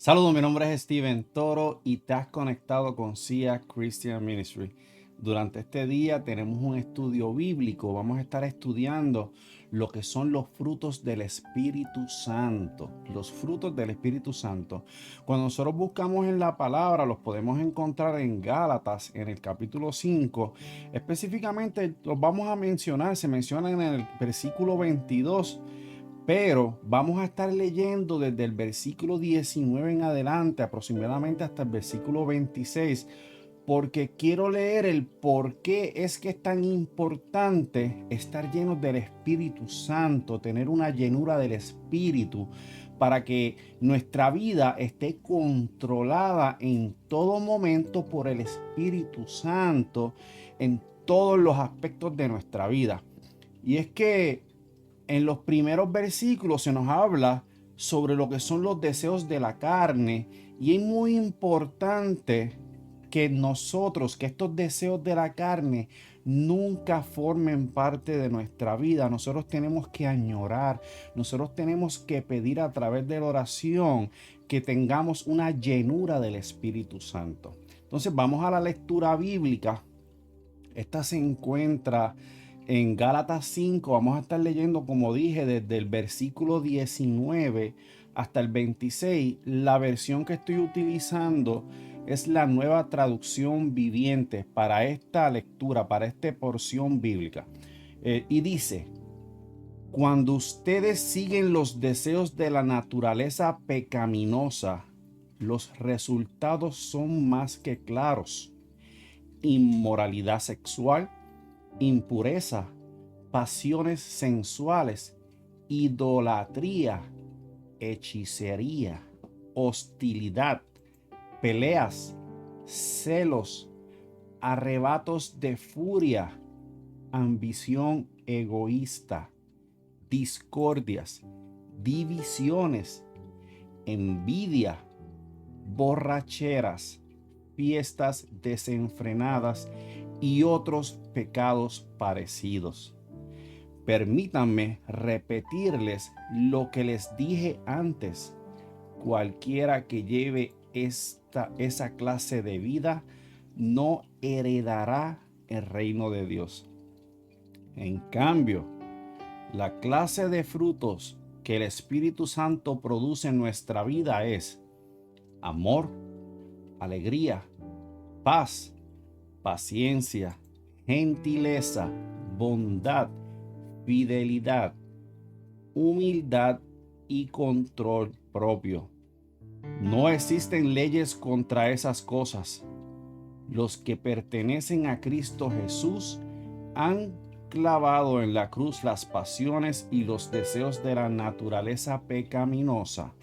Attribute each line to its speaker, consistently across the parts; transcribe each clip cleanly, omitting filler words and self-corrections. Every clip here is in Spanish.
Speaker 1: Saludos, mi nombre es Steven Toro y te has conectado con SIA Christian Ministry. Durante este día tenemos un estudio bíblico. Vamos a estar estudiando lo que son los frutos del Espíritu Santo. Los frutos del Espíritu Santo. Cuando nosotros buscamos en la palabra, los podemos encontrar en Gálatas, en el capítulo 5. Específicamente los vamos a mencionar, se mencionan en el versículo 22. Pero vamos a estar leyendo desde el versículo 19 en adelante, aproximadamente hasta el versículo 26, porque quiero leer el por qué es que es tan importante estar llenos del Espíritu Santo, tener una llenura del Espíritu, para que nuestra vida esté controlada en todo momento por el Espíritu Santo, en todos los aspectos de nuestra vida. Y es que en los primeros versículos se nos habla sobre lo que son los deseos de la carne, y es muy importante que estos deseos de la carne nunca formen parte de nuestra vida. Nosotros tenemos que añorar, nosotros tenemos que pedir a través de la oración que tengamos una llenura del Espíritu Santo. Entonces vamos a la lectura bíblica. Esta se encuentra en Gálatas 5. Vamos a estar leyendo, como dije, desde el versículo 19 hasta el 26. La versión que estoy utilizando es la Nueva Traducción Viviente para esta lectura, para esta porción bíblica. Y dice: cuando ustedes siguen los deseos de la naturaleza pecaminosa, los resultados son más que claros: inmoralidad sexual, impureza, pasiones sensuales, idolatría, hechicería, hostilidad, peleas, celos, arrebatos de furia, ambición egoísta, discordias, divisiones, envidia, borracheras, fiestas desenfrenadas y otros pecados parecidos. Permítanme repetirles lo que les dije antes: cualquiera que lleve esa clase de vida no heredará el reino de Dios. En cambio, la clase de frutos que el Espíritu Santo produce en nuestra vida es amor, alegría, paz, paciencia, gentileza, bondad, fidelidad, humildad y control propio. No existen leyes contra esas cosas. Los que pertenecen a Cristo Jesús han clavado en la cruz las pasiones y los deseos de la naturaleza pecaminosa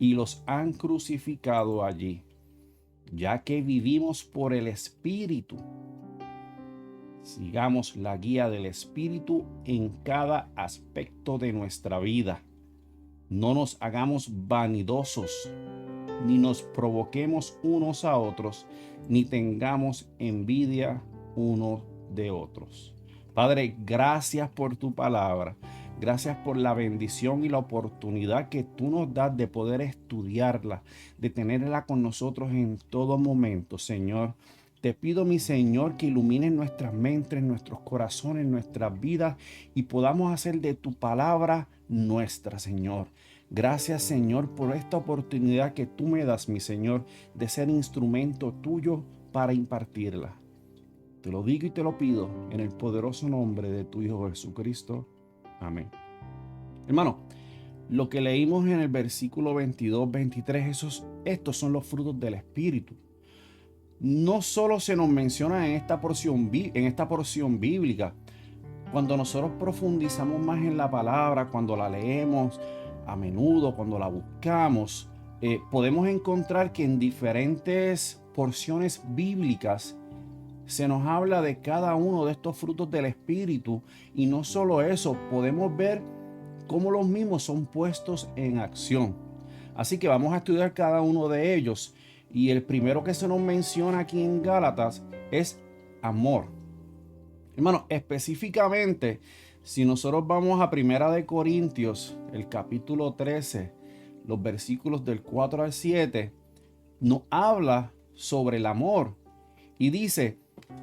Speaker 1: y los han crucificado allí. Ya que vivimos por el Espíritu, sigamos la guía del Espíritu en cada aspecto de nuestra vida. No nos hagamos vanidosos, ni nos provoquemos unos a otros, ni tengamos envidia unos de otros. Padre, gracias por tu palabra. Gracias por la bendición y la oportunidad que tú nos das de poder estudiarla, de tenerla con nosotros en todo momento, Señor. Te pido, mi Señor, que ilumines nuestras mentes, nuestros corazones, nuestras vidas, y podamos hacer de tu palabra nuestra, Señor. Gracias, Señor, por esta oportunidad que tú me das, mi Señor, de ser instrumento tuyo para impartirla. Te lo digo y te lo pido en el poderoso nombre de tu Hijo Jesucristo. Amén. Hermano, lo que leímos en el versículo 22, 23, estos son los frutos del Espíritu. No solo se nos menciona en esta porción bíblica. Cuando nosotros profundizamos más en la palabra, cuando la leemos a menudo, cuando la buscamos, podemos encontrar que en diferentes porciones bíblicas se nos habla de cada uno de estos frutos del Espíritu. Y no solo eso, podemos ver cómo los mismos son puestos en acción. Así que vamos a estudiar cada uno de ellos. Y el primero que se nos menciona aquí en Gálatas es amor. Hermano, específicamente, si nosotros vamos a Primera de Corintios, el capítulo 13, los versículos del 4 al 7, nos habla sobre el amor. Y dice,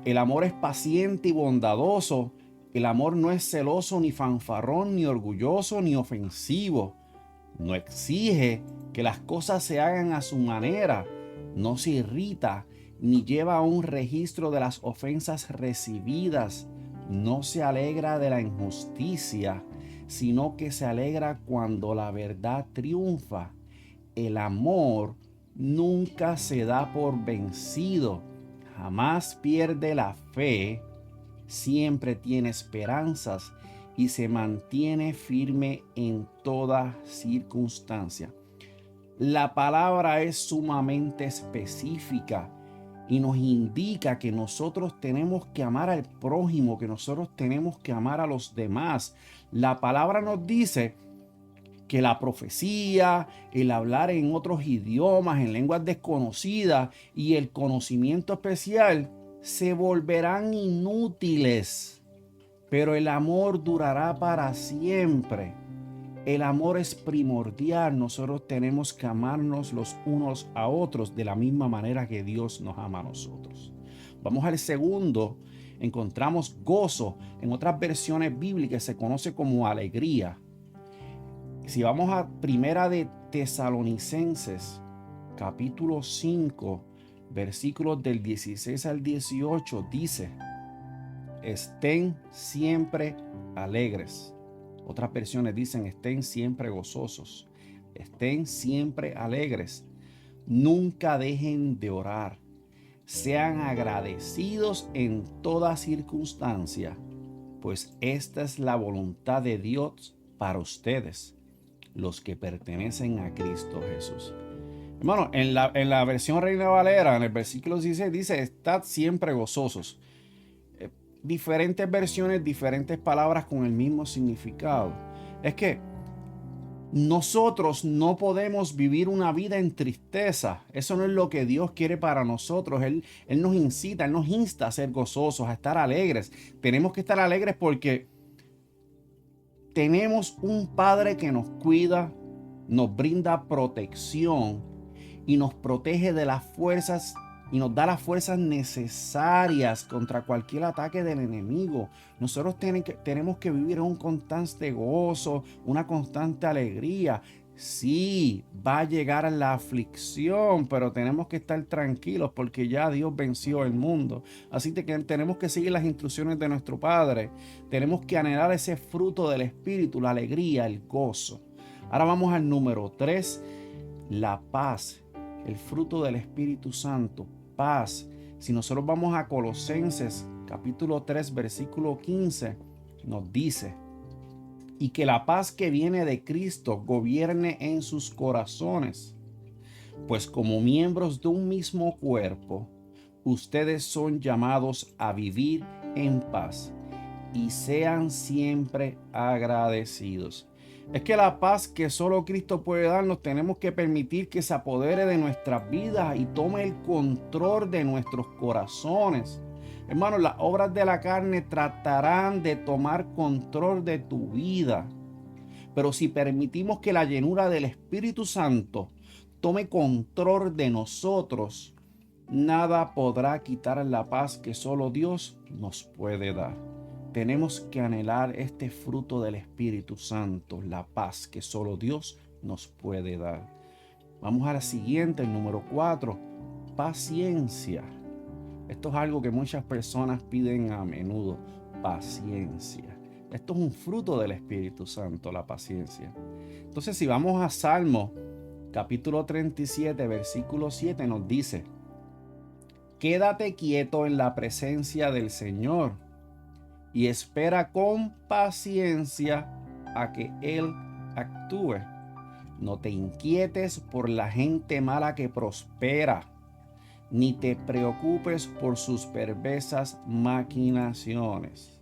Speaker 1: el amor es paciente y bondadoso. El amor no es celoso, ni fanfarrón, ni orgulloso, ni ofensivo. No exige que las cosas se hagan a su manera. No se irrita, ni lleva un registro de las ofensas recibidas. No se alegra de la injusticia, sino que se alegra cuando la verdad triunfa. El amor nunca se da por vencido, jamás pierde la fe, siempre tiene esperanzas y se mantiene firme en toda circunstancia. La palabra es sumamente específica y nos indica que nosotros tenemos que amar al prójimo, que nosotros tenemos que amar a los demás. La palabra nos dice que la profecía, el hablar en otros idiomas, en lenguas desconocidas y el conocimiento especial se volverán inútiles, pero el amor durará para siempre. El amor es primordial. Nosotros tenemos que amarnos los unos a otros de la misma manera que Dios nos ama a nosotros. Vamos al segundo. Encontramos gozo. En otras versiones bíblicas se conoce como alegría. Si vamos a Primera de Tesalonicenses, capítulo 5, versículos del 16 al 18, dice, estén siempre alegres. Otras versiones dicen, estén siempre gozosos. Estén siempre alegres. Nunca dejen de orar. Sean agradecidos en toda circunstancia, pues esta es la voluntad de Dios para ustedes, los que pertenecen a Cristo Jesús. Hermano, en la versión Reina Valera, en el versículo 16, dice, estad siempre gozosos. Diferentes versiones, diferentes palabras con el mismo significado. Es que nosotros no podemos vivir una vida en tristeza. Eso no es lo que Dios quiere para nosotros. Él nos incita, Él nos insta a ser gozosos, a estar alegres. Tenemos que estar alegres porque tenemos un Padre que nos cuida, nos brinda protección y nos protege de las fuerzas y nos da las fuerzas necesarias contra cualquier ataque del enemigo. Nosotros tenemos que vivir un constante gozo, una constante alegría. Sí, va a llegar la aflicción, pero tenemos que estar tranquilos porque ya Dios venció el mundo. Así que tenemos que seguir las instrucciones de nuestro Padre. Tenemos que anhelar ese fruto del Espíritu, la alegría, el gozo. Ahora vamos al número 3, la paz, el fruto del Espíritu Santo, paz. Si nosotros vamos a Colosenses capítulo 3 versículo 15, nos dice, y que la paz que viene de Cristo gobierne en sus corazones, pues como miembros de un mismo cuerpo, ustedes son llamados a vivir en paz y sean siempre agradecidos. Es que la paz que solo Cristo puede darnos, tenemos que permitir que se apodere de nuestras vidas y tome el control de nuestros corazones. Hermanos, las obras de la carne tratarán de tomar control de tu vida. Pero si permitimos que la llenura del Espíritu Santo tome control de nosotros, nada podrá quitar la paz que solo Dios nos puede dar. Tenemos que anhelar este fruto del Espíritu Santo, la paz que solo Dios nos puede dar. Vamos a la siguiente, el número 4, paciencia. Esto es algo que muchas personas piden a menudo, paciencia. Esto es un fruto del Espíritu Santo, la paciencia. Entonces, si vamos a Salmo, capítulo 37, versículo 7, nos dice, quédate quieto en la presencia del Señor y espera con paciencia a que Él actúe. No te inquietes por la gente mala que prospera, ni te preocupes por sus perversas maquinaciones.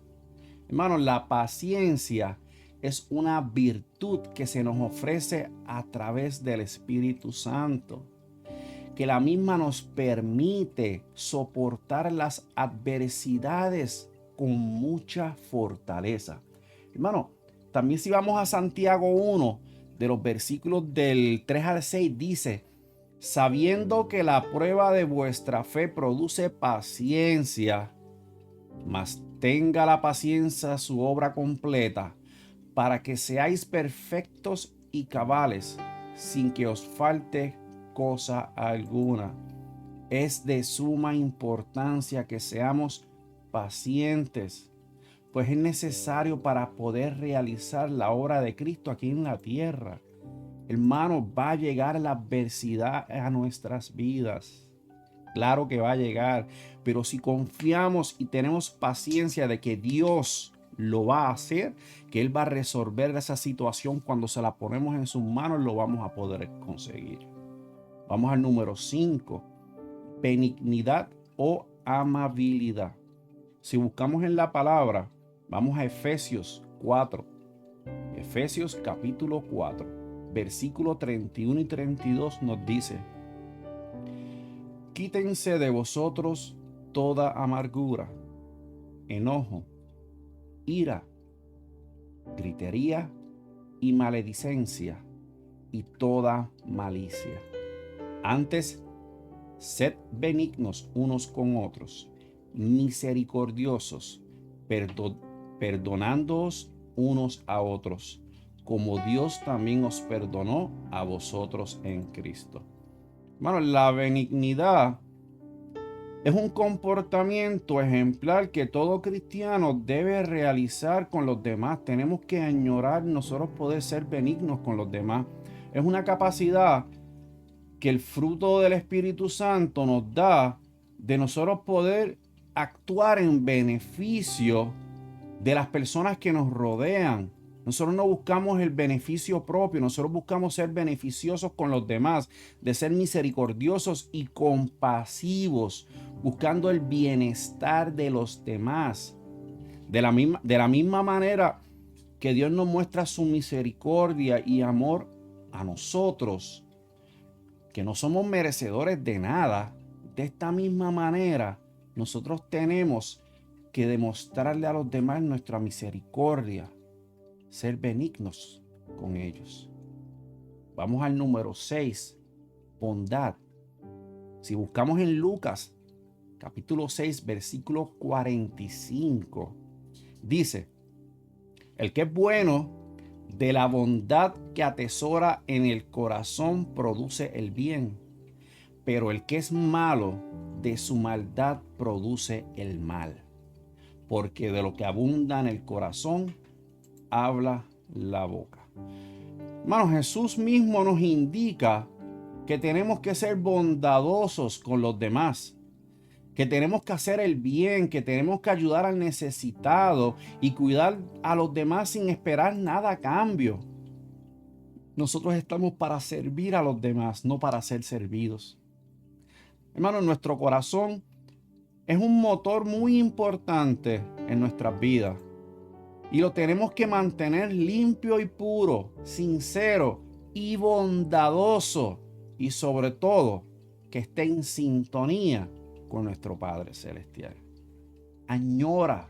Speaker 1: Hermanos, la paciencia es una virtud que se nos ofrece a través del Espíritu Santo, que la misma nos permite soportar las adversidades con mucha fortaleza. Hermano, también si vamos a Santiago 1, de los versículos del 3 al 6 dice: sabiendo que la prueba de vuestra fe produce paciencia, mas tenga la paciencia su obra completa, para que seáis perfectos y cabales, sin que os falte cosa alguna. Es de suma importancia que seamos pacientes, pues es necesario para poder realizar la obra de Cristo aquí en la tierra. Hermano, va a llegar la adversidad a nuestras vidas. Claro que va a llegar, pero si confiamos y tenemos paciencia de que Dios lo va a hacer, que Él va a resolver esa situación cuando se la ponemos en sus manos, lo vamos a poder conseguir. Vamos al número 5, benignidad o amabilidad. Si buscamos en la palabra, vamos a Efesios 4. Efesios capítulo 4, versículo 31 y 32 nos dice: quítense de vosotros toda amargura, enojo, ira, gritería y maledicencia y toda malicia. Antes, sed benignos unos con otros, misericordiosos, perdonándoos unos a otros, como Dios también os perdonó a vosotros en Cristo. Bueno, la benignidad es un comportamiento ejemplar que todo cristiano debe realizar con los demás. Tenemos que añorar nosotros poder ser benignos con los demás. Es una capacidad que el fruto del Espíritu Santo nos da de nosotros poder actuar en beneficio de las personas que nos rodean. Nosotros no buscamos el beneficio propio, nosotros buscamos ser beneficiosos con los demás, de ser misericordiosos y compasivos, buscando el bienestar de los demás. De la misma manera que Dios nos muestra su misericordia y amor a nosotros, que no somos merecedores de nada, de esta misma manera nosotros tenemos que demostrarle a los demás nuestra misericordia, ser benignos con ellos. Vamos al número 6, bondad. Si buscamos en Lucas, capítulo 6, versículo 45, dice: el que es bueno, de la bondad que atesora en el corazón produce el bien, pero el que es malo, de su maldad produce el mal, porque de lo que abunda en el corazón, habla la boca. Hermanos, Jesús mismo nos indica que tenemos que ser bondadosos con los demás, que tenemos que hacer el bien, que tenemos que ayudar al necesitado y cuidar a los demás sin esperar nada a cambio. Nosotros estamos para servir a los demás, no para ser servidos. Hermanos, nuestro corazón es un motor muy importante en nuestras vidas. Y lo tenemos que mantener limpio y puro, sincero y bondadoso. Y sobre todo, que esté en sintonía con nuestro Padre Celestial. Añora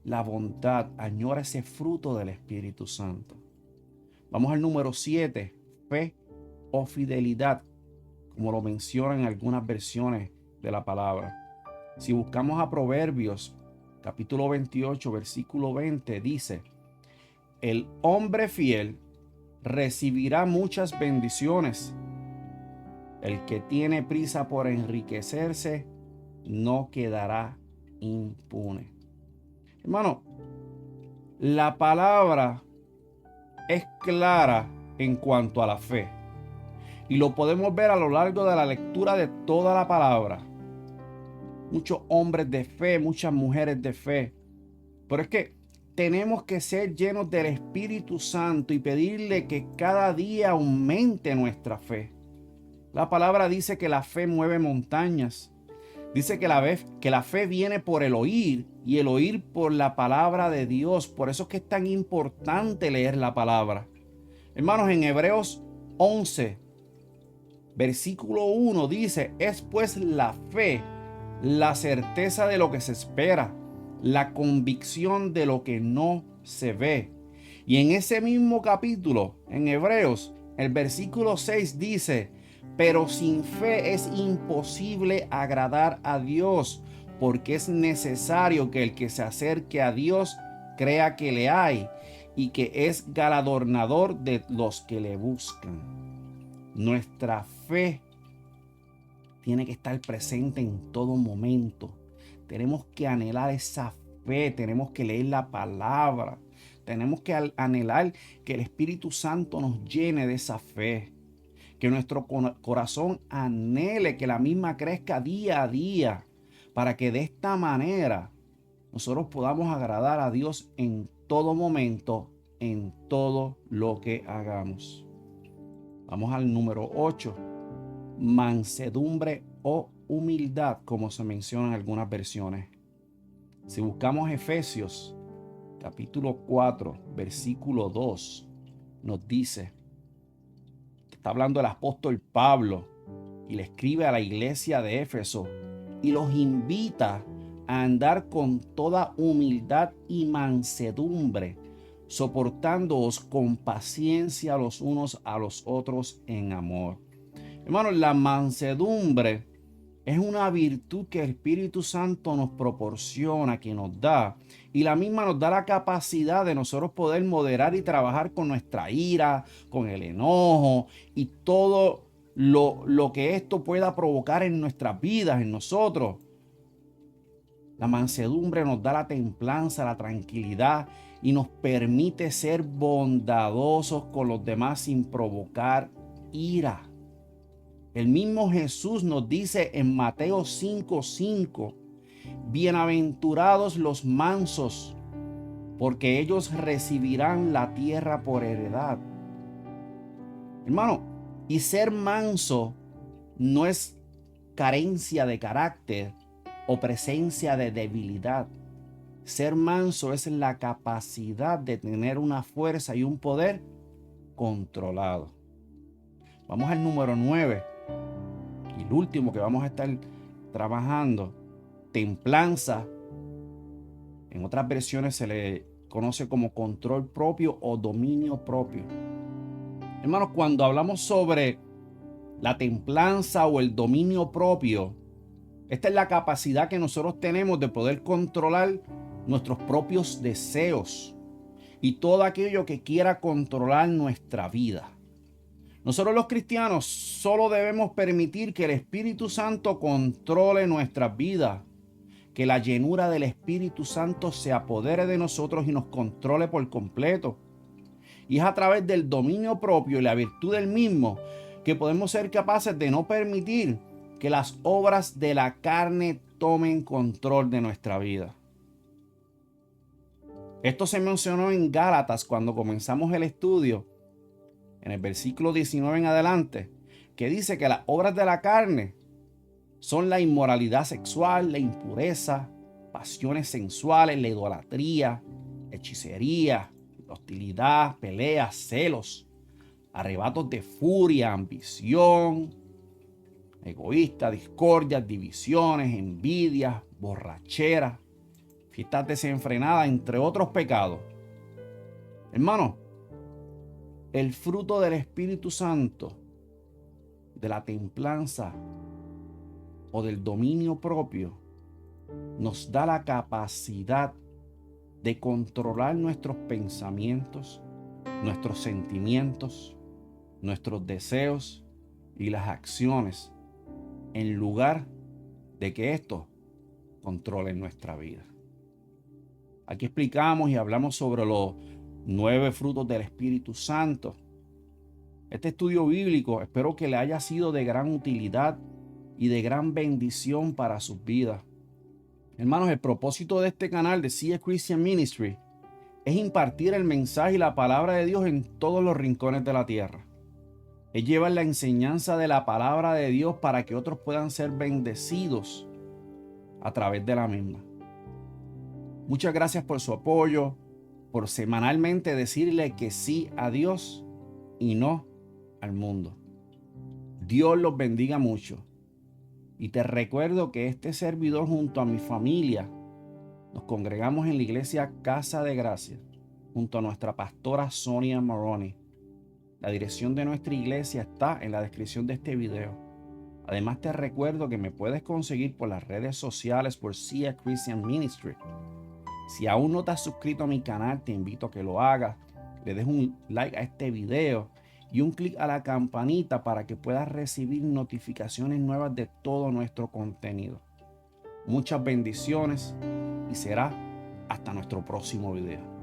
Speaker 1: la bondad, añora ese fruto del Espíritu Santo. Vamos al número 7, fe o fidelidad, como lo mencionan en algunas versiones de la palabra. Si buscamos a Proverbios, capítulo 28, versículo 20, dice: el hombre fiel recibirá muchas bendiciones. El que tiene prisa por enriquecerse no quedará impune. Hermano, la palabra es clara en cuanto a la fe. Y lo podemos ver a lo largo de la lectura de toda la palabra. Muchos hombres de fe, muchas mujeres de fe. Pero es que tenemos que ser llenos del Espíritu Santo y pedirle que cada día aumente nuestra fe. La palabra dice que la fe mueve montañas. Dice que la fe viene por el oír y el oír por la palabra de Dios. Por eso es que es tan importante leer la palabra. Hermanos, en Hebreos 11, versículo 1 dice: es pues la fe la certeza de lo que se espera, la convicción de lo que no se ve. Y en ese mismo capítulo, en Hebreos, el versículo 6 dice: pero sin fe es imposible agradar a Dios, porque es necesario que el que se acerque a Dios crea que le hay y que es galardonador de los que le buscan. Nuestra fe tiene que estar presente en todo momento. Tenemos que anhelar esa fe, tenemos que leer la palabra, tenemos que anhelar que el Espíritu Santo nos llene de esa fe, que nuestro corazón anhele que la misma crezca día a día, para que de esta manera nosotros podamos agradar a Dios en todo momento, en todo lo que hagamos. Vamos al número 8. Mansedumbre o humildad, como se menciona en algunas versiones. Si buscamos Efesios capítulo 4, versículo 2, nos dice, está hablando el apóstol Pablo y le escribe a la iglesia de Éfeso y los invita a andar con toda humildad y mansedumbre, soportándoos con paciencia los unos a los otros en amor. Hermanos, la mansedumbre es una virtud que el Espíritu Santo nos proporciona, que nos da, y la misma nos da la capacidad de nosotros poder moderar y trabajar con nuestra ira, con el enojo y todo lo que esto pueda provocar en nuestras vidas, en nosotros. La mansedumbre nos da la templanza, la tranquilidad y nos permite ser bondadosos con los demás sin provocar ira. El mismo Jesús nos dice en Mateo 5:5, bienaventurados los mansos, porque ellos recibirán la tierra por heredad. Hermano, y ser manso no es carencia de carácter o presencia de debilidad. Ser manso es la capacidad de tener una fuerza y un poder controlado. Vamos al número 9. Y el último que vamos a estar trabajando, templanza. En otras versiones se le conoce como control propio o dominio propio. Hermanos, cuando hablamos sobre la templanza o el dominio propio, esta es la capacidad que nosotros tenemos de poder controlar nuestros propios deseos y todo aquello que quiera controlar nuestra vida. Nosotros los cristianos solo debemos permitir que el Espíritu Santo controle nuestras vidas, que la llenura del Espíritu Santo se apodere de nosotros y nos controle por completo. Y es a través del dominio propio y la virtud del mismo que podemos ser capaces de no permitir que las obras de la carne tomen control de nuestra vida. Esto se mencionó en Gálatas cuando comenzamos el estudio, en el versículo 19 en adelante, que dice que las obras de la carne son la inmoralidad sexual, la impureza, pasiones sensuales, la idolatría, hechicería, la hostilidad, peleas, celos, arrebatos de furia, ambición, egoísta, discordias, divisiones, envidias, borracheras, fiestas desenfrenadas, entre otros pecados. Hermano, el fruto del Espíritu Santo, de la templanza o del dominio propio, nos da la capacidad de controlar nuestros pensamientos, nuestros sentimientos, nuestros deseos y las acciones, en lugar de que estos controlen nuestra vida. Aquí explicamos y hablamos sobre los 9 frutos del Espíritu Santo. Este estudio bíblico espero que le haya sido de gran utilidad y de gran bendición para sus vidas. Hermanos, el propósito de este canal de C.S. Christian Ministry es impartir el mensaje y la palabra de Dios en todos los rincones de la tierra. Es llevar la enseñanza de la palabra de Dios para que otros puedan ser bendecidos a través de la misma. Muchas gracias por su apoyo, por semanalmente decirle que sí a Dios y no al mundo. Dios los bendiga mucho. Y te recuerdo que este servidor junto a mi familia nos congregamos en la iglesia Casa de Gracia, junto a nuestra pastora Sonia Maroney. La dirección de nuestra iglesia está en la descripción de este video. Además te recuerdo que me puedes conseguir por las redes sociales por Sia Christian Ministry. Si aún no te has suscrito a mi canal, te invito a que lo hagas, le des un like a este video y un clic a la campanita para que puedas recibir notificaciones nuevas de todo nuestro contenido. Muchas bendiciones y será hasta nuestro próximo video.